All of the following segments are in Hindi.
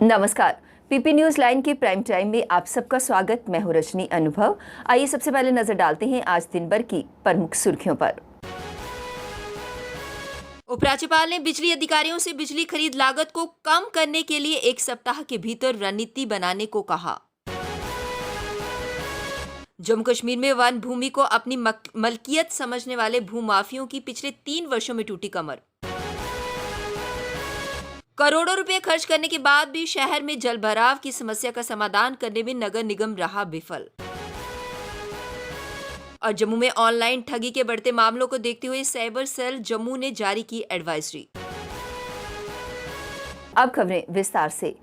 नमस्कार। पीपी न्यूज लाइन के प्राइम टाइम में आप सबका स्वागत। मैं हूं रजनी अनुभव। आइए सबसे पहले नजर डालते हैं आज दिन भर की प्रमुख सुर्खियों पर। उपराज्यपाल ने बिजली अधिकारियों से बिजली खरीद लागत को कम करने के लिए 1 सप्ताह के भीतर रणनीति बनाने को कहा। जम्मू कश्मीर में वन भूमि को अपनी मलकियत समझने वाले भूमाफियों की पिछले 3 वर्षों में टूटी कमर। करोड़ों रुपए खर्च करने के बाद भी शहर में जलभराव की समस्या का समाधान करने में नगर निगम रहा विफल। और जम्मू में ऑनलाइन ठगी के बढ़ते मामलों को देखते हुए साइबर सेल जम्मू ने जारी की एडवाइजरी। अब खबरें विस्तार से।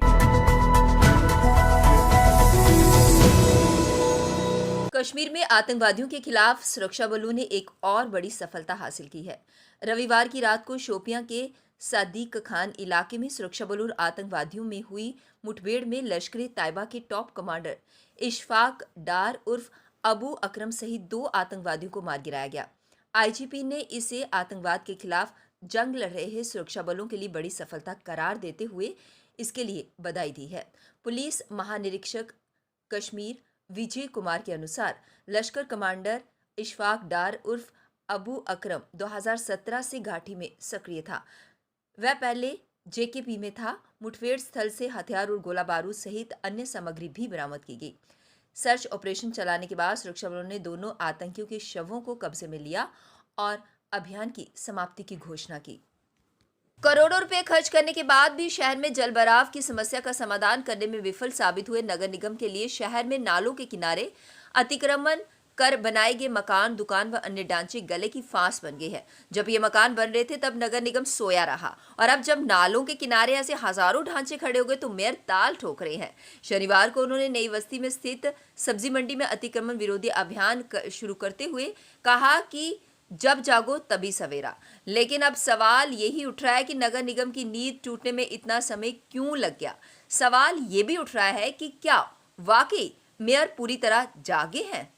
कश्मीर में आतंकवादियों के खिलाफ सुरक्षा बलों ने एक और बड़ी सफलता हासिल की है। रविवार की रात को शोपियां के सादिक खान इलाके में सुरक्षा बलों और आतंकवादियों में हुई मुठभेड़ में लश्कर तैयबा के टॉप कमांडर इशफाक डार उर्फ अबू अकरम सहित 2 आतंकवादियों को मार गिराया गया। आईजीपी ने इसे आतंकवाद के खिलाफ जंग लड़ रहे सुरक्षा बलों के लिए बड़ी सफलता करार देते हुए इसके लिए बधाई दी है। पुलिस महानिरीक्षक कश्मीर विजय कुमार के अनुसार लश्कर कमांडर इशफाक डार उर्फ अबू अकरम 2017 से घाटी में सक्रिय था। वह पहले जेकेपी में था। मुठभेड़ स्थल से हथियार और गोला बारूद सहित अन्य सामग्री भी बरामद की गई। सर्च ऑपरेशन चलाने के बाद सुरक्षा बलों ने दोनों आतंकियों के शवों को कब्जे में लिया और अभियान की समाप्ति की घोषणा की। करोड़ों रुपए खर्च करने के बाद भी शहर में जलभराव की समस्या का समाधान करने में विफल साबित हुए नगर निगम के लिए शहर में नालों के किनारे अतिक्रमण कर बनाए गए मकान, दुकान व अन्य ढांचे गले की फांस बन गए हैं। जब ये मकान बन रहे थे तब नगर निगम सोया रहा और अब जब नालों के किनारे ऐसे हजारों ढांचे खड़े हो गए तो मेयर ताल ठोक रहे हैं। शनिवार को उन्होंने नई बस्ती में स्थित सब्जी मंडी में अतिक्रमण विरोधी अभियान शुरू करते हुए कहा कि जब जागो तभी सवेरा। लेकिन अब सवाल यही उठ रहा है कि नगर निगम की नींद टूटने में इतना समय क्यों लग गया। सवाल ये भी उठ रहा है कि क्या वाकई मेयर पूरी तरह जागे हैं।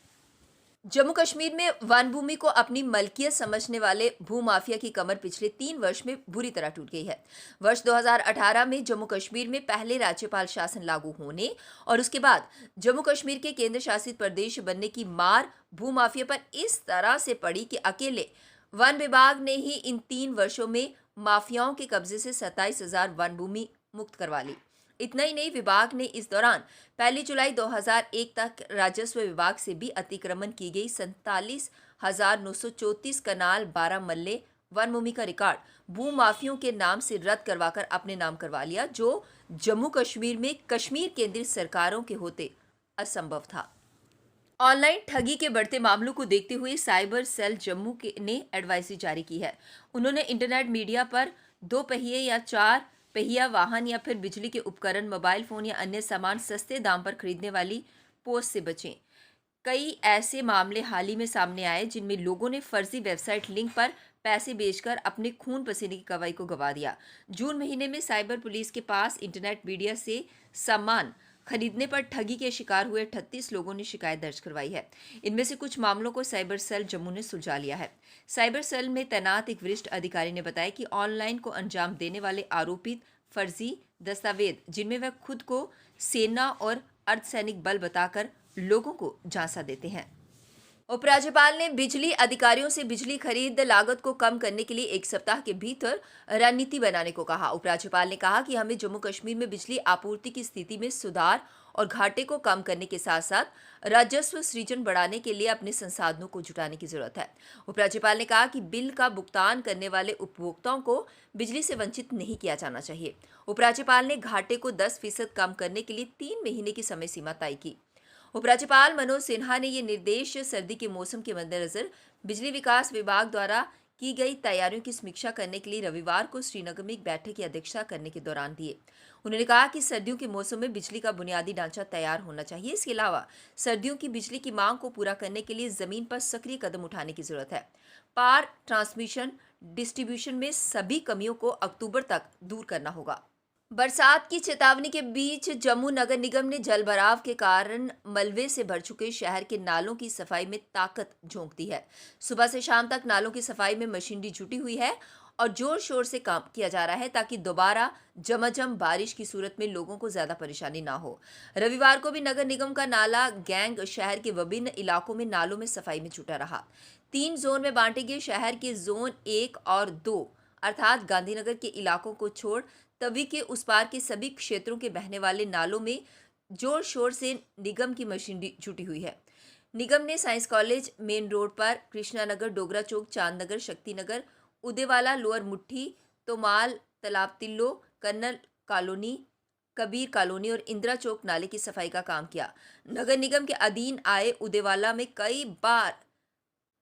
जम्मू कश्मीर में वन भूमि को अपनी मलकियत समझने वाले भूमाफिया की कमर पिछले 3 वर्ष में बुरी तरह टूट गई है। वर्ष 2018 में जम्मू कश्मीर में पहले राज्यपाल शासन लागू होने और उसके बाद जम्मू कश्मीर के केंद्र शासित प्रदेश बनने की मार भूमाफिया पर इस तरह से पड़ी कि अकेले वन विभाग ने ही इन 3 वर्षों में माफियाओं के कब्जे से 27,000 वन भूमि मुक्त करवा ली। इतना ही नहीं, विभाग ने इस दौरान 1 जुलाई 2001 तक राजस्व विभाग से भी अतिक्रमण की गई 47,934 कनाल 12 मल्ले वन भूमि का रिकॉर्ड भूमाफियों के नाम से रद्द करवाकर अपने नाम करवा लिया, जो जम्मू कश्मीर में कश्मीर केंद्रीय सरकारों के होते असंभव था। ऑनलाइन ठगी के बढ़ते मामलों को देखते हुए साइबर सेल जम्मू ने एडवाइजरी जारी की है। उन्होंने इंटरनेट मीडिया पर 2 पहिए या 4 पहिया वाहन या फिर बिजली के उपकरण, मोबाइल फोन या अन्य सामान सस्ते दाम पर खरीदने वाली पोस्ट से बचें। कई ऐसे मामले हाल ही में सामने आए जिनमें लोगों ने फर्जी वेबसाइट लिंक पर पैसे बेचकर अपने खून पसीने की कमाई को गंवा दिया। जून महीने में साइबर पुलिस के पास इंटरनेट मीडिया से सामान खरीदने पर ठगी के शिकार हुए 38 लोगों ने शिकायत दर्ज करवाई है। इनमें से कुछ मामलों को साइबर सेल जम्मू ने सुलझा लिया है। साइबर सेल में तैनात एक वरिष्ठ अधिकारी ने बताया कि ऑनलाइन को अंजाम देने वाले आरोपित फर्जी दस्तावेज जिनमें वह खुद को सेना और अर्धसैनिक बल बताकर लोगों को झांसा देते हैं। उपराज्यपाल ने बिजली अधिकारियों से बिजली खरीद लागत को कम करने के लिए 1 सप्ताह के भीतर रणनीति बनाने को कहा। उपराज्यपाल ने कहा कि हमें जम्मू कश्मीर में बिजली आपूर्ति की स्थिति में सुधार और घाटे को कम करने के साथ साथ राजस्व सृजन बढ़ाने के लिए अपने संसाधनों को जुटाने की जरूरत है। उपराज्यपाल ने कहा कि बिल का भुगतान करने वाले उपभोक्ताओं को बिजली से वंचित नहीं किया जाना चाहिए। उपराज्यपाल ने घाटे को 10% कम करने के लिए 3 महीने की समय सीमा तय की। उपराज्यपाल मनोज सिन्हा ने ये निर्देश सर्दी के मौसम के मद्देनजर बिजली विकास विभाग द्वारा की गई तैयारियों की समीक्षा करने के लिए रविवार को श्रीनगर में एक बैठक की अध्यक्षता करने के दौरान दिए। उन्होंने कहा कि सर्दियों के मौसम में बिजली का बुनियादी ढांचा तैयार होना चाहिए। इसके अलावा सर्दियों की बिजली की मांग को पूरा करने के लिए जमीन पर सक्रिय कदम उठाने की जरूरत है। पावर ट्रांसमिशन डिस्ट्रीब्यूशन में सभी कमियों को अक्टूबर तक दूर करना होगा। बरसात की चेतावनी के बीच जम्मू नगर निगम ने जलभराव के कारण मलबे से भर चुके शहर के नालों की सफाई में ताकत झोंक दी है। सुबह से शाम तक नालों की सफाई में मशीनरी जुटी हुई है और जोर शोर से काम किया जा रहा है ताकि दोबारा झमाझम बारिश की सूरत में लोगों को ज्यादा परेशानी ना हो। रविवार को भी नगर निगम का नाला गैंग शहर के विभिन्न इलाकों में नालों में सफाई में जुटा रहा। 3 जोन में बांटे गए शहर के जोन 1 और 2 अर्थात गांधीनगर के इलाकों को छोड़ तवी के उस पार के सभी क्षेत्रों के बहने वाले नालों में जोर शोर से निगम की मशीनरी जुटी हुई है। निगम ने साइंस कॉलेज मेन रोड पर कृष्णानगर, डोगरा चौक, चांदनगर, शक्तिनगर, उदेवाला, लोअर मुट्ठी, तोमाल, तालाब तिल्लो, कन्नल कॉलोनी, कबीर कॉलोनी और इंदिरा चौक नाले की सफाई का काम किया। नगर निगम के अधीन आए उदेवाला में कई बार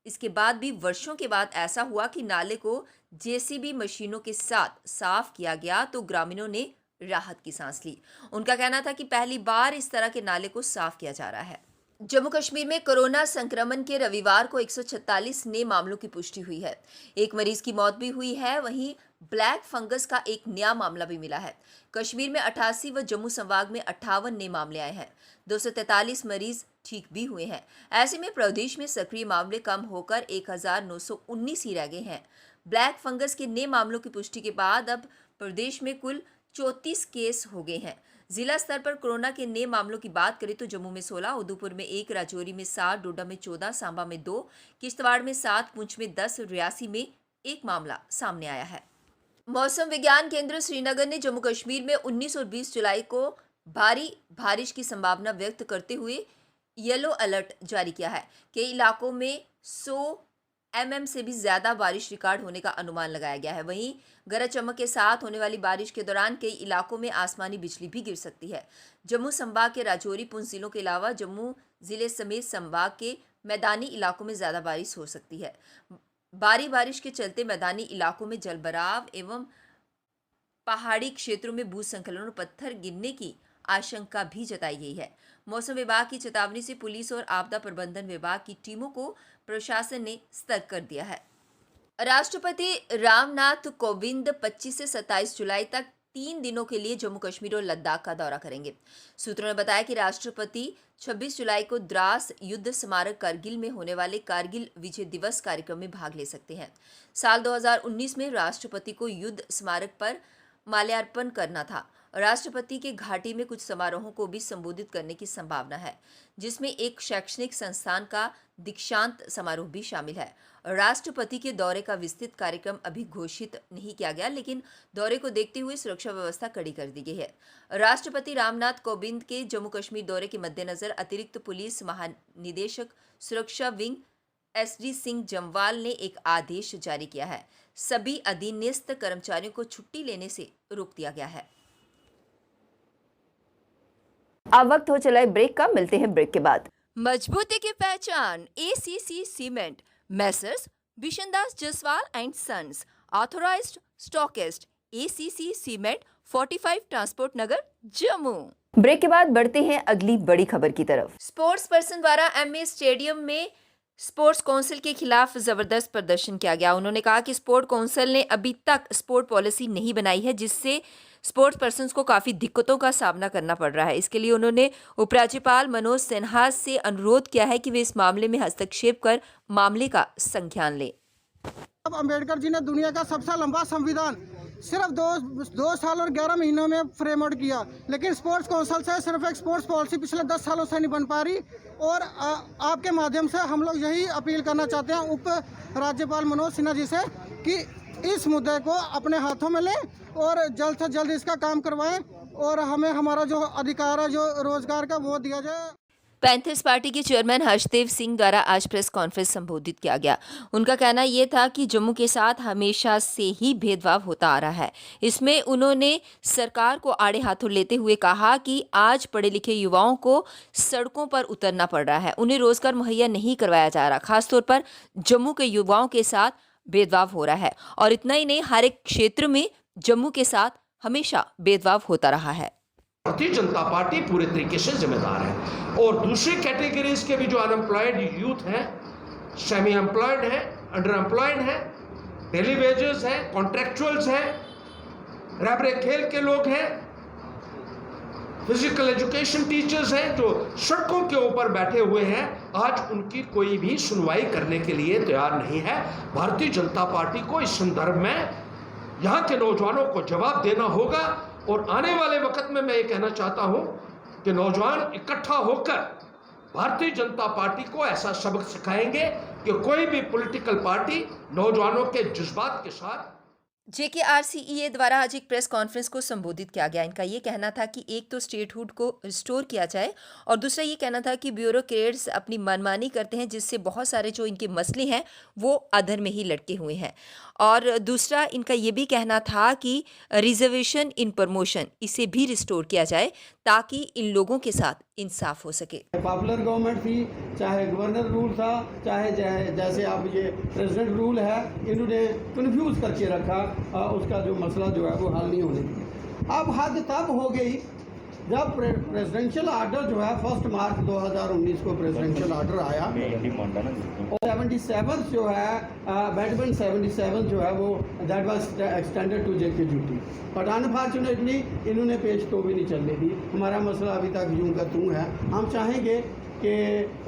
इसके बाद भी वर्षों के बाद ऐसा हुआ कि नाले को जेसीबी मशीनों के साथ साफ किया गया तो ग्रामीणों ने राहत की सांस ली। उनका कहना था कि पहली बार इस तरह के नाले को साफ किया जा रहा है। जम्मू कश्मीर में कोरोना संक्रमण के रविवार को 146 नए मामलों की पुष्टि हुई है। एक मरीज की मौत भी हुई है। वहीं ब्लैक फंगस का एक नया मामला भी मिला है। कश्मीर में 88 व जम्मू संभाग में 58 नए मामले आए हैं। 243 मरीज ठीक भी हुए हैं। ऐसे में प्रदेश में सक्रिय मामले कम होकर 1919 ही रह गए हैं। ब्लैक फंगस के नए मामलों की पुष्टि के बाद अब प्रदेश में कुल 34 केस हो गए हैं। जिला स्तर पर कोरोना के नए मामलों की बात करें तो जम्मू में 16, उधमपुर में 1, राजौरी में 7, डोडा में 14, सांबा में 2, किश्तवाड़ में 7, पुंछ में 10, रियासी में 1 मामला सामने आया है। मौसम विज्ञान केंद्र श्रीनगर ने जम्मू कश्मीर में 19 और 20 जुलाई को भारी बारिश की संभावना व्यक्त करते हुए येलो अलर्ट जारी किया है। कई इलाकों में 100 mm से भी ज्यादा बारिश रिकॉर्ड होने का अनुमान लगाया गया है। वहीं गरज चमक के साथ होने वाली बारिश के दौरान कई इलाकों में आसमानी बिजली भी गिर सकती है। जम्मू संभाग के राजौरी, पुंछ जिलों के अलावा जम्मू जिले समेत संभाग के मैदानी इलाकों में ज्यादा बारिश हो सकती है। भारी बारिश के चलते मैदानी इलाकों में जलभराव एवं पहाड़ी क्षेत्रों में भूस्खलन और पत्थर गिरने की आशंका भी जताई गई है। मौसम विभाग की चेतावनी से पुलिस और आपदा प्रबंधन विभाग की टीमों को प्रशासन ने सतर्क कर दिया है। राष्ट्रपति रामनाथ कोविंद 25 से 27 जुलाई तक 3 दिनों के लिए जम्मू कश्मीर और लद्दाख का दौरा करेंगे। सूत्रों ने बताया कि राष्ट्रपति 26 जुलाई को द्रास युद्ध स्मारक कारगिल में होने वाले कारगिल विजय दिवस कार्यक्रम में भाग ले सकते हैं। साल 2019 में राष्ट्रपति को युद्ध स्मारक पर माल्यार्पण करना था। राष्ट्रपति के घाटी में कुछ समारोहों को भी संबोधित करने की संभावना है, जिसमें एक शैक्षणिक संस्थान का दीक्षांत समारोह भी शामिल है। राष्ट्रपति के दौरे का विस्तृत कार्यक्रम अभी घोषित नहीं किया गया, लेकिन दौरे को देखते हुए सुरक्षा व्यवस्था कड़ी कर दी गई है। राष्ट्रपति रामनाथ कोविंद के जम्मू कश्मीर दौरे के मद्देनजर अतिरिक्त पुलिस महानिदेशक सुरक्षा विंग SD सिंह जमवाल ने एक आदेश जारी किया है। सभी अधीनस्थ कर्मचारियों को छुट्टी लेने से रोक दिया गया है। अब वक्त हो चला है ब्रेक का, मिलते हैं ब्रेक के बाद। मजबूती की पहचान ACC cement, Messrs Bishandas Jaswal and sons, authorised stockist, ACC cement, 45 transport Nagar, Jammu. Break के बाद बढ़ते हैं अगली बड़ी खबर की तरफ। स्पोर्ट्स पर्सन द्वारा MA स्टेडियम में स्पोर्ट्स काउंसिल के खिलाफ जबरदस्त प्रदर्शन किया गया। उन्होंने कहा कि स्पोर्ट काउंसिल ने अभी तक स्पोर्ट पॉलिसी नहीं बनाई है, जिससे स्पोर्ट्स पर्सन्स को काफ़ी दिक्कतों का सामना करना पड़ रहा है। इसके लिए उन्होंने उपराज्यपाल मनोज सिन्हा से अनुरोध किया है कि वे इस मामले में हस्तक्षेप कर मामले का संज्ञान लें। अब अम्बेडकर जी ने दुनिया का सबसे लंबा संविधान सिर्फ दो साल और 11 महीनों में फ्रेमवर्क किया, लेकिन स्पोर्ट्स काउंसिल से सिर्फ एक स्पोर्ट्स पॉलिसी पिछले 10 सालों से नहीं बन पा रही। और आपके माध्यम से हम लोग यही अपील करना चाहते हैं उप राज्यपाल मनोज सिन्हा जी से कि इस मुद्दे को अपने हाथों में लें और जल्द से जल्द इसका काम करवाएं और हमें हमारा जो अधिकार है, जो रोजगार का, वो दिया जाए। पैंथर्स पार्टी के चेयरमैन हर्षदेव सिंह द्वारा आज प्रेस कॉन्फ्रेंस संबोधित किया गया। उनका कहना यह था कि जम्मू के साथ हमेशा से ही भेदभाव होता आ रहा है। इसमें उन्होंने सरकार को आड़े हाथों लेते हुए कहा कि आज पढ़े लिखे युवाओं को सड़कों पर उतरना पड़ रहा है, उन्हें रोजगार मुहैया नहीं करवाया जा रहा। खासतौर पर जम्मू के युवाओं के साथ भेदभाव हो रहा है और इतना ही नहीं, हर एक क्षेत्र में जम्मू के साथ हमेशा भेदभाव होता रहा है। भारतीय जनता पार्टी पूरे तरीके से जिम्मेदार है। और दूसरी कैटेगरीज के भी जो अनएम्प्लॉयड यूथ हैं, सेमी एम्प्लॉयड हैं, अंडर एम्प्लॉयड हैं, डेली वेजेस हैं, कॉन्ट्रैक्चुअल्स हैं, रैबरे खेल के लोग हैं, फिजिकल एजुकेशन टीचर्स हैं, जो सड़कों के ऊपर बैठे हुए हैं, आज उनकी कोई भी सुनवाई करने के लिए तैयार नहीं है। भारतीय जनता पार्टी को इस संदर्भ में यहाँ के नौजवानों को जवाब देना होगा। और आने वाले वक्त में मैं ये कहना चाहता हूँ कि नौजवान इकट्ठा होकर भारतीय जनता पार्टी को ऐसा सबक सिखाएंगे कि कोई भी पॉलिटिकल पार्टी नौजवानों के जज्बात के साथ। JKRCEA द्वारा आज एक प्रेस कॉन्फ्रेंस को संबोधित किया गया। इनका ये कहना था कि एक तो स्टेटहुड को रिस्टोर किया जाए और दूसरा ये कहना था कि ब्यूरोक्रेट्स अपनी मनमानी करते हैं, जिससे बहुत सारे जो इनके मसले हैं वो अधर में ही लटके हुए हैं। और दूसरा इनका ये भी कहना था कि रिजर्वेशन इन प्रमोशन इसे भी रिस्टोर किया जाए ताकि इन लोगों के साथ इंसाफ हो सके। पॉपुलर गवर्नमेंट थी, चाहे गवर्नर रूल था, चाहे जैसे अब ये प्रेसिडेंट रूल है, इन्होंने कंफ्यूज करके रखा। उसका जो मसला जो है वो हल नहीं होने दिया। अब हद तब हो गई जब प्रेसिडेंशियल आर्डर जो है 1 मार्च 2019 को प्रेसिडेंशियल आर्डर आया और 77 जो है अमेंडमेंट 77 जो है वो that was extended to JK duty, but unfortunately इन्होंने पेश तो भी नहीं चलने दी। हमारा मसला अभी तक यूं का तूं है। हम चाहेंगे कि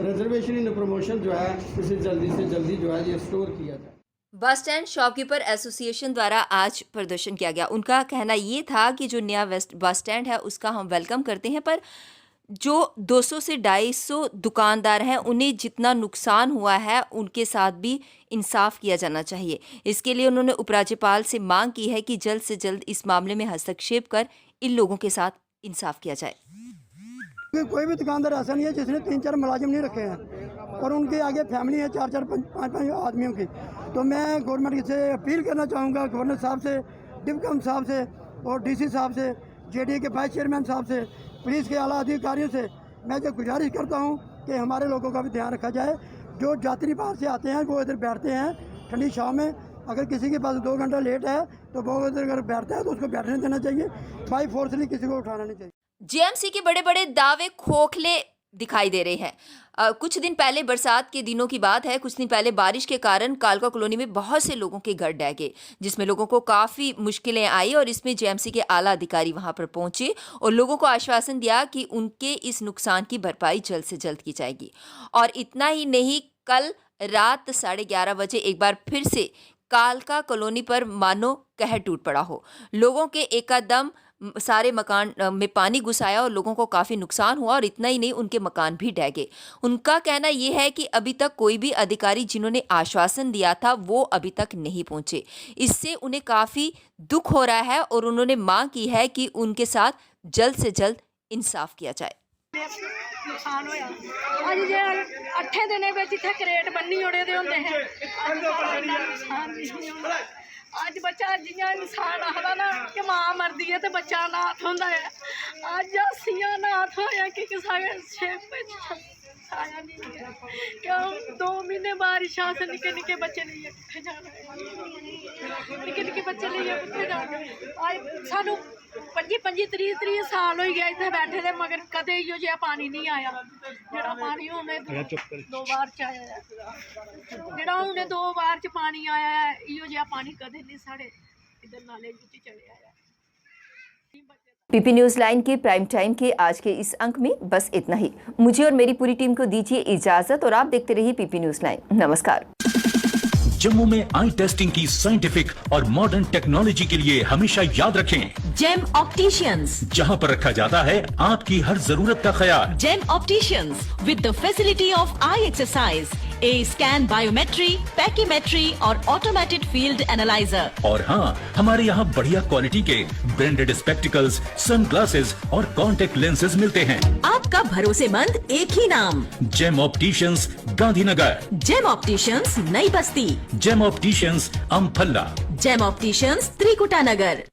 रिजर्वेशन इन प्रमोशन जो है इसे जल्दी से जल्दी जो है ये स्टोर किया जाए। बस स्टैंड शॉपकीपर एसोसिएशन द्वारा आज प्रदर्शन किया गया। उनका कहना ये था कि जो नया बस स्टैंड है उसका हम वेलकम करते हैं, पर जो 200 से 250 दुकानदार हैं उन्हें जितना नुकसान हुआ है उनके साथ भी इंसाफ किया जाना चाहिए। इसके लिए उन्होंने उपराज्यपाल से मांग की है कि जल्द से जल्द इस मामले में हस्तक्षेप कर इन लोगों के साथ इंसाफ किया जाए। कोई भी दुकानदार ऐसा नहीं है जिसने 3-4 मुलाजिम नहीं रखे हैं और उनके आगे फैमिली है 4-4, 5-5 आदमियों की। तो मैं गवर्नमेंट से अपील करना चाहूँगा, गवर्नर साहब से, डिप्टी साहब से और DC साहब से, JDA के वाइस चेयरमैन साहब से, पुलिस के आला अधिकारियों से मैं जो गुजारिश करता हूँ कि हमारे लोगों का भी ध्यान रखा जाए। जो यात्री बाहर से आते हैं वो इधर बैठते हैं ठंडी छाँव में। अगर किसी के पास 2 घंटा लेट है तो वो इधर अगर बैठता है तो उसको बैठने देना चाहिए, बाई फोर्सली किसी को उठाना नहीं चाहिए। JMC के बड़े बड़े दावे खोखले दिखाई दे रहे हैं। कुछ दिन पहले बरसात के दिनों की बात है, कुछ दिन पहले बारिश के कारण कालका कॉलोनी में बहुत से लोगों के घर ढह गए, जिसमें लोगों को काफ़ी मुश्किलें आई और इसमें JMC के आला अधिकारी वहां पर पहुंचे और लोगों को आश्वासन दिया कि उनके इस नुकसान की भरपाई जल्द से जल्द की जाएगी। और इतना ही नहीं, कल रात 11:30 बजे एक बार फिर से कालका कॉलोनी पर मानो कहर टूट पड़ा हो। लोगों के एकदम सारे मकान में पानी घुस आया और लोगों को काफ़ी नुकसान हुआ और इतना ही नहीं, उनके मकान भी ढह गए। उनका कहना यह है कि अभी तक कोई भी अधिकारी जिन्होंने आश्वासन दिया था वो अभी तक नहीं पहुंचे। इससे उन्हें काफ़ी दुख हो रहा है और उन्होंने मांग की है कि उनके साथ जल्द से जल्द इंसाफ किया जाए। नुकसान होया अज जे 8 दिनों में इत्थे करेट बन्नी ओड़े दे होंदे हैं। अज बच्चा जियां इंसान आखदा ना कि मां मरदी है तो बच्चा अनाथ होंदा है, अज असियां अनाथ होया कि आया नहीं है। क्यों 2 महीने बारिश आ से निके निके बच्चे लिए कितने जाना है, निके निके बच्चे लिए कितने जाना है। आज सानू 25-30 साल हो गया इतने बैठे थे, मगर कदे इहो जिहा पानी नहीं आया। जेड़ा पानी हुणे 2 बार च आया है, जेड़ा हुणे 2 बार च पानी आया है, इहो जिहा पानी कदे नहीं साढ़े इधर नाले विच चले आया। PP न्यूज़ लाइन के प्राइम टाइम के आज के इस अंक में बस इतना ही। मुझे और मेरी पूरी टीम को दीजिए इजाजत और आप देखते रहिए PP न्यूज़ लाइन। नमस्कार। जम्मू में आई टेस्टिंग की साइंटिफिक और मॉडर्न टेक्नोलॉजी के लिए हमेशा याद रखें जेम ऑप्टिशियंस, जहां पर रखा जाता है आपकी हर जरूरत का ख्याल। Gem opticians with the facility of eye exercise, A scan, biometry, pachymetry और ऑटोमेटेड फील्ड एनालाइजर। और हाँ, हमारे यहाँ बढ़िया क्वालिटी के ब्रांडेड स्पेक्टिकल्स, सनग्लासेस और कॉन्टेक्ट लेंसेज मिलते हैं। आपका भरोसेमंद एक ही नाम, Gem opticians, Gandhinagar. Gem opticians, Nai Basti. Gem opticians, Amphalla. Gem opticians, Trikuta नगर।